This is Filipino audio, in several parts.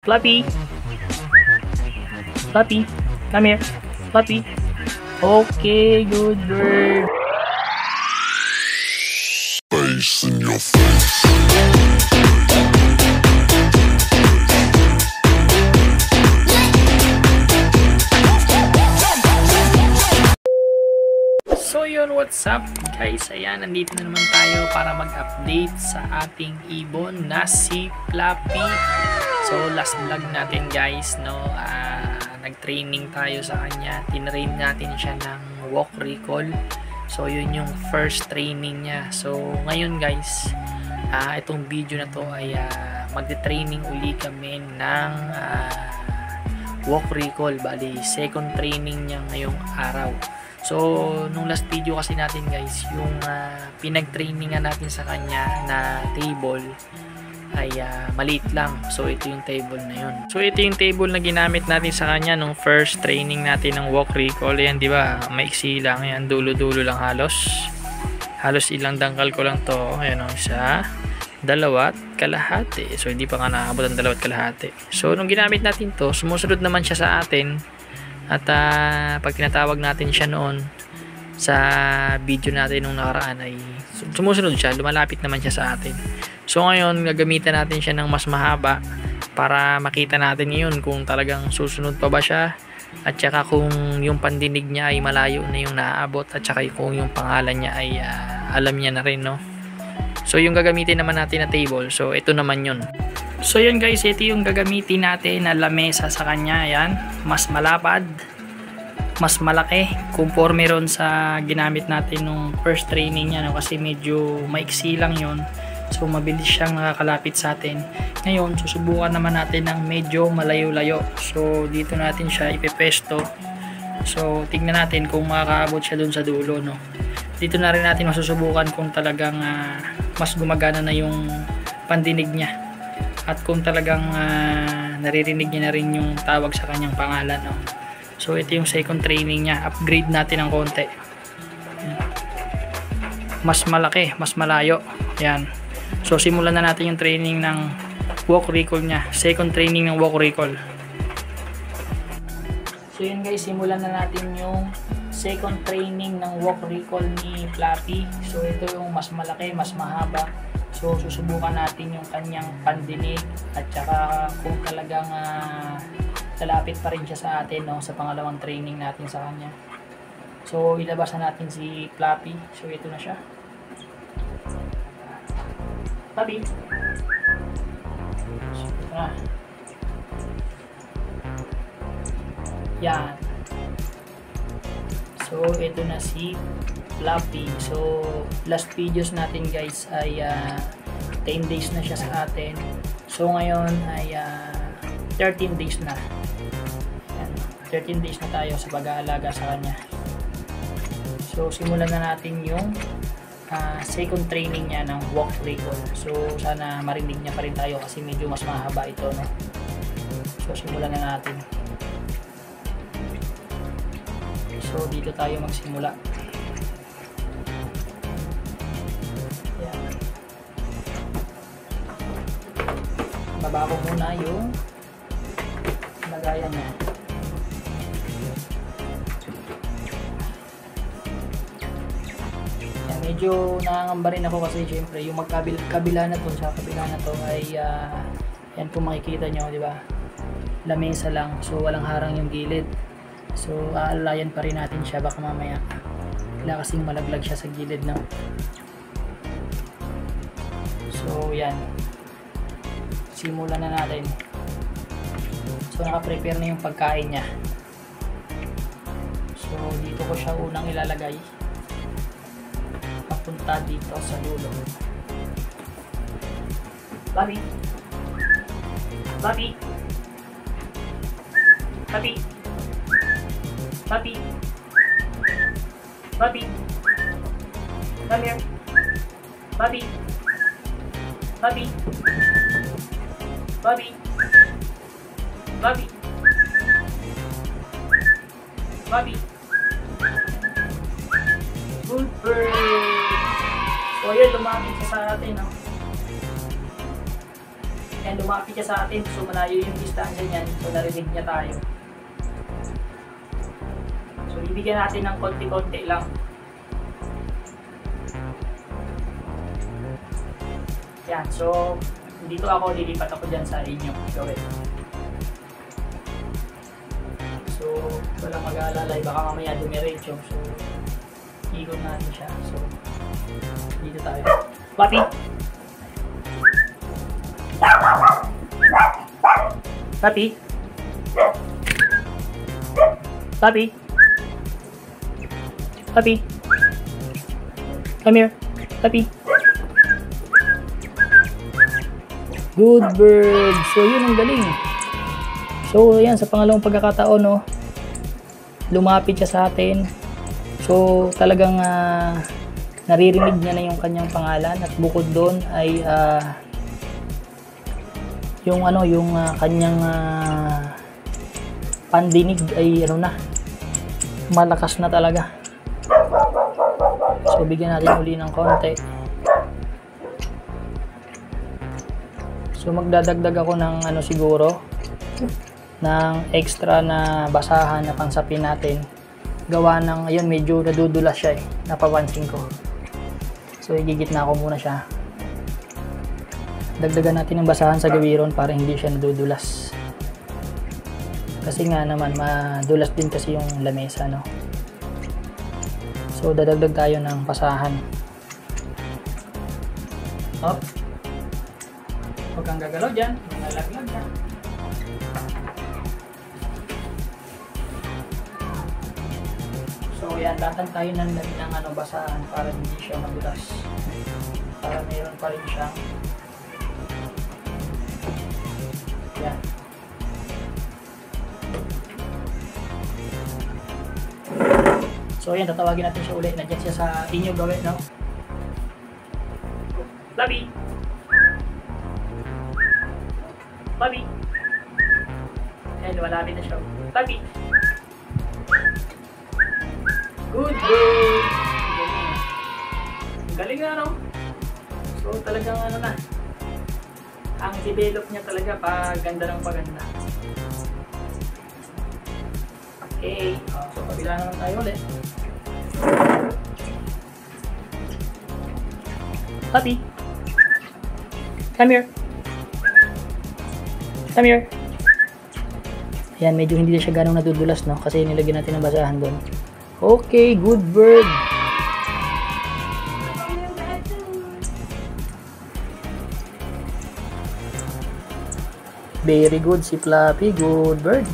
Fluffy. Fluffy. Come here. Fluffy. Okay, good girl. Face in your face. So yun, what's up guys? Ayan, nandito na naman tayo para mag-update sa ating ibon na si Fluffy. So last vlog natin guys, no, nag-training tayo sa kanya. Tinrain natin siya ng walk recall. So yun yung first training niya. So ngayon guys, itong video na to ay magte-training uli kami ng walk recall. Bali, second training niya ngayong araw. So, nung last video kasi natin guys, yung pinag-trainingan natin sa kanya na table ay maliit lang. So, ito yung table na yun. So, ito yung table na ginamit natin sa kanya nung first training natin ng walk recall. Ayan, di ba? Maiksi lang. Ayan, dulo-dulo lang halos. Halos ilang dangkal ko lang to. Ayan o, isa, dalawat kalahati. So, hindi pa nga nakakabot ang dalawat kalahati. So, nung ginamit natin to, sumusunod naman siya sa atin. At pag tinatawag natin siya noon sa video natin nung nakaraan ay sumusunod siya, lumalapit naman siya sa atin. So ngayon gagamitan natin siya ng mas mahaba para makita natin ngayon kung talagang susunod pa ba siya, at saka kung yung pandinig niya ay malayo na yung naaabot, at saka kung yung pangalan niya ay alam niya na rin, no? So yung gagamitin naman natin na table, so ito naman yun. So yun guys, ito yung gagamitin natin na lamesa sa kanya. Ayan, mas malapad, mas malaki, conforme ron sa ginamit natin nung first training niya, no? Kasi medyo maiksi lang yun, so mabilis siyang nakakalapit sa atin. Ngayon susubukan naman natin ng medyo malayo-layo. So dito natin siya ipepesto. So tignan natin kung makakaabot siya dun sa dulo, no? Dito na rin natin masusubukan kung talagang mas gumagana na yung pandinig niya, at kung talagang naririnig niya na rin yung tawag sa kanyang pangalan, no? So ito yung second training niya. Upgrade natin ng konti. Mas malaki, mas malayo. Yan. So simulan na natin yung training ng walk recall niya. Second training ng walk recall. So yun guys, simulan na natin yung second training ng walk recall ni Fluffy. So ito yung mas malaki, mas mahaba. So susubukan natin yung kanyang pandinig, at saka kung talagang lalapit pa rin siya sa atin, no, sa pangalawang training natin sa kanya. So ilabas na natin si Fluffy. So ito na siya. Fluffy. So, ito na. Yan. So ito na si Fluffy. So last videos natin guys ay 10 days na siya sa atin. So ngayon ay 13 days na. Ayan, 13 days na tayo sa pag-aalaga sa kanya. So simulan na natin yung second training niya ng walk recall. So sana marinig niya pa rin tayo kasi medyo mas mahaba ito, no? So simulan na natin. So dito tayo magsimula. Ayan. Baba ko muna yung lagayan niya. Ayan, medyo nangangamba rin ako kasi syempre yung kabila na to, sa kabila na to ay yan, kung makikita nyo, di ba? Lamesa lang, so walang harang yung gilid. So aalayan pa rin natin siya, baka mamaya wala kasing malaglag siya sa gilid, no? So yan, simulan na natin. So naka-prepare na yung pagkain niya. So dito ko siya unang ilalagay, papunta dito sa dulo. Fluffy, Fluffy, Fluffy, Fluffy, Fluffy, come here. Fluffy, Fluffy, Fluffy, Fluffy, Fluffy. Good bird. So ayan, lumapit siya sa atin, no? Ayan, lumapit siya sa atin. So, malayo yung distansya niyan. So, narinig niya tayo. So, ibigyan natin ng konti-konti lang. Yan. So, dito ako, lilipat ako dyan sa inyo. Gawin. So, walang mag-aalalay. Baka mamaya dumiretso. So, ikot natin siya. So, dito tayo. Papi! Papi! Papi! Papi! Come here! Papi! Good bird! So, yun ang galing. So, ayan, sa pangalawang pagkakataon, no, lumapit siya sa atin. So, talagang naririnig niya na yung kanyang pangalan at bukod doon ay yung kanyang pandinig ay malakas na talaga. So, bigyan natin uli ng konti. So, magdadagdag ako ng siguro ng extra na basahan na pangsapin natin. Gawa ng, ayun, medyo nadudulas siya napapansin ko. So, igigitna ko muna siya. Dagdagan natin ng basahan sa gawiron para hindi siya nadudulas. Kasi nga naman, madulas din kasi yung lamesa, no? So, dadagdag tayo ng basahan. Hop. Huwag kang gagalaw dyan. Nalaglag ka. So, yan. Latan tayo ng basahan para hindi siya madulas. Para mayroon pa rin siyang yan. So, yan. Tatawagin natin siya ulit. Nandiyan siya sa inyo gawin, no? Labi! Labi! Ayan, lumalapit na siya. Labi! Good girl! Galing na, no? So, talagang na. Ang develop niya talaga paganda ng paganda. Okay. So, kabila naman tayo ulit. Papi! Come here! Come here! Ayan, medyo hindi na siya ganong nadudulas, no? Kasi nilagyan natin ng basahan doon. Okay, good bird! Very good si Fluffy, good bird.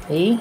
Okay.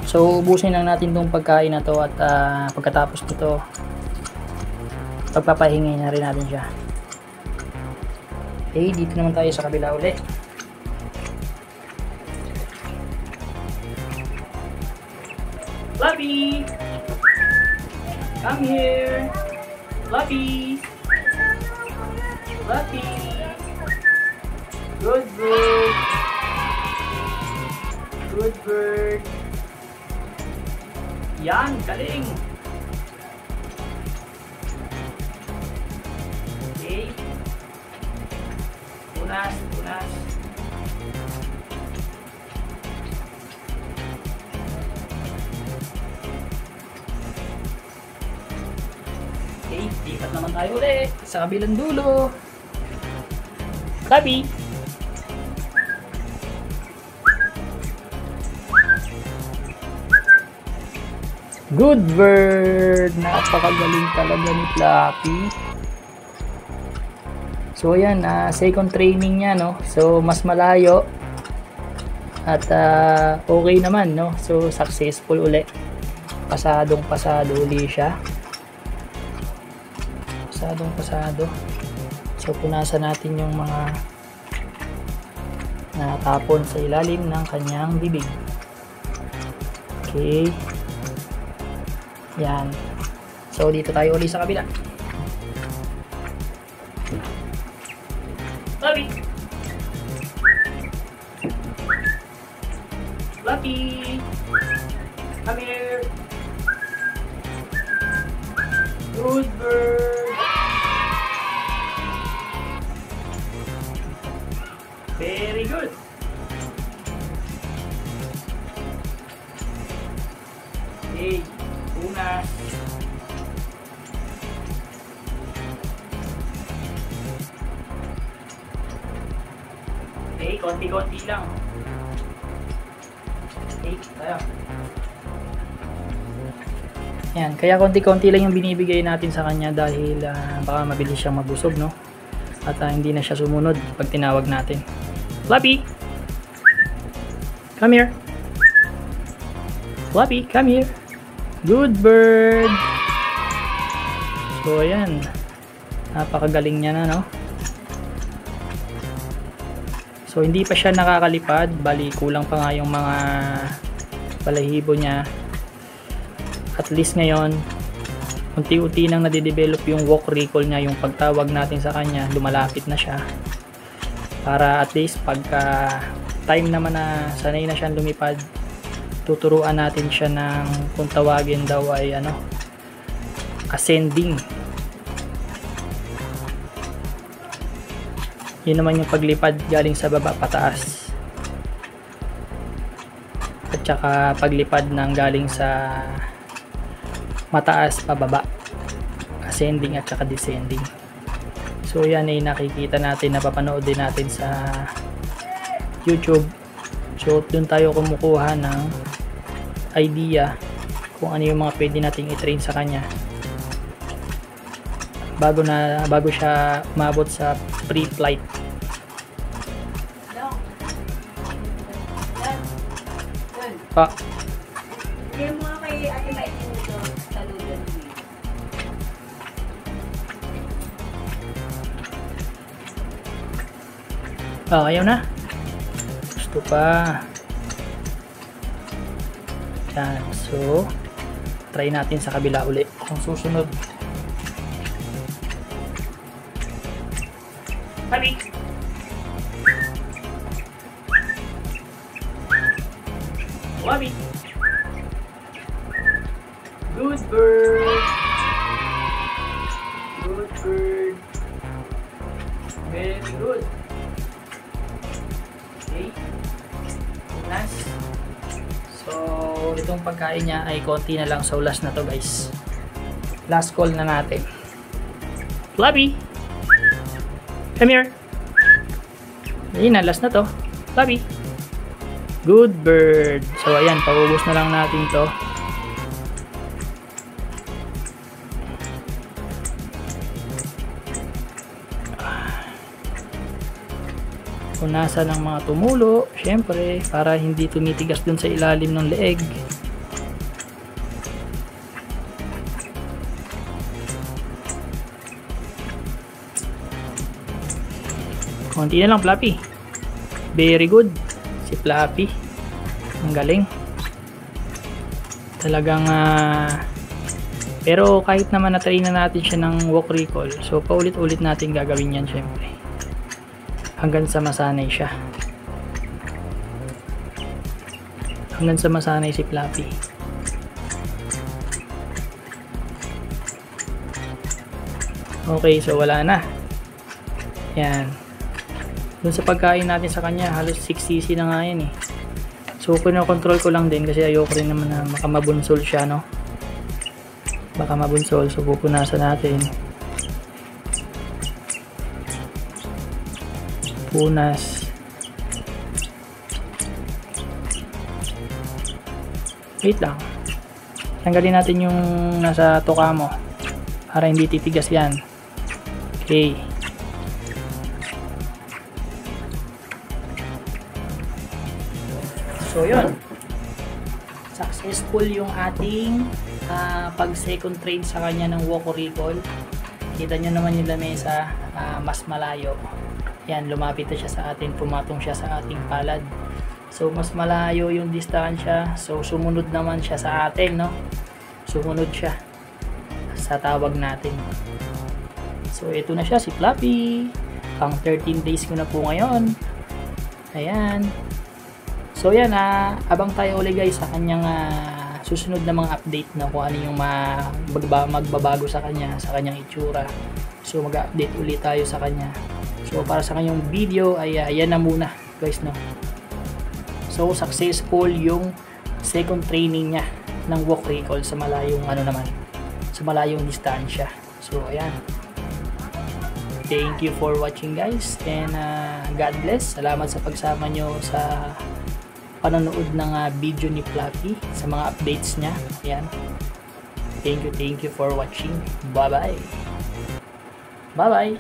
So, ubusin lang natin itong pagkain na to at pagkatapos nito, pagpapahingay na rin natin siya. Okay, dito naman tayo sa kabila ulit. Fluffy! Come here! Fluffy! Fluffy! Good bird! Good bird! Yan! Galing! Okay. Punas! Punas! Okay, lipat naman tayo ulit sa kabilang dulo. Tabi! Good bird! Napakagaling talaga ni Fluffy. So ayan, second training niya, no? So mas malayo at okay naman, no? So successful uli. Pasadong pasado uli siya. Pasadong pasado. So punasan natin yung mga natapon sa ilalim ng kanyang bibig. Okay. Yan. So dito tayo uli sa kabila. Fluffy! Fluffy! Come here! Okay, konti-konti lang. Okay, tayo. Yan, kaya konti-konti lang yung binibigay natin sa kanya dahil baka mabilis siyang mabusog, no? At hindi na siya sumunod pag tinawag natin. Flappy! Come here! Flappy, come here! Good bird! So, ayan. Napakagaling niya na, no? So, hindi pa siya nakakalipad. Bali, kulang pa nga yung mga balahibo niya. At least ngayon, unti-unti nang nade-develop yung walk recall niya. Yung pagtawag natin sa kanya, lumalapit na siya. Para at least, pagka time naman na sanay na siyang lumipad, tuturuan natin siya ng kung tawagin daw ay ascending. Yun naman yung paglipad galing sa baba pataas. At saka paglipad ng galing sa mataas pababa. Ascending at saka descending. So yan ay nakikita natin, napapanood din natin sa YouTube. So dun tayo kumukuha ng idea kung ano yung mga pwede nating i-train sa kanya bago siya umabot sa pre-flight. Pa. Hindi mo kay Ate Maite nito sa lulan. Ayaw na. Gusto pa. Yan. So, try natin sa kabila uli. Ang susunod. Habi! Wabi! Good bird! Good bird! Very good! Okay. Last. So, itong pagkain niya ay konti na lang. So, last na to guys. Last call na natin. Flappy! Come here! Ayun na, last na to. Flappy! Good bird! So, ayan, paubos na lang natin to. Punasan ng mga tumulo, syempre, para hindi tumitigas dun sa ilalim ng leeg. Konti na lang, Flappy. Very good. Si Flappy. Ang galing. Talagang pero kahit naman na-train na natin siya ng walk recall, so paulit-ulit natin gagawin yan syempre. Hanggang sa masanay siya. Hanggang sa masanay si Flappy. Okay, so wala na. Yan. Dun sa pagkain natin sa kanya, halos 6cc na nga yan eh. So, kinokontrol ko lang din kasi ayoko rin naman na makamabunsol siya, no? Baka mabunsol, so pupunasan natin. Punas. Wait lang. Tanggalin natin yung nasa tuka mo para hindi titigas yan. Okay. So yun, successful yung ating pag second train sa kanya ng walk recall. Kita nyo naman yung lamesa, mas malayo. Yan, lumapit na siya sa atin, pumatong siya sa ating palad. So mas malayo yung distansya, so sumunod naman siya sa atin, no? Sumunod siya sa tawag natin. So ito na siya, si Flappy. Pang 13 days ko na po ngayon. Ayan. So yan, abang tayo ulit guys sa kanyang susunod na mga update na kung ano yung magbabago sa kanyang itsura. So mag-update ulit tayo sa kanya. So para sa kanyang video ay yan na muna guys, no. So successful yung second training niya ng walk recall sa malayong sa malayong distansya. So ayan. Thank you for watching guys, and God bless. Salamat sa pagsama nyo sa panonood ng video ni Flappy, sa mga updates niya. Ayan. Thank you for watching. Bye bye.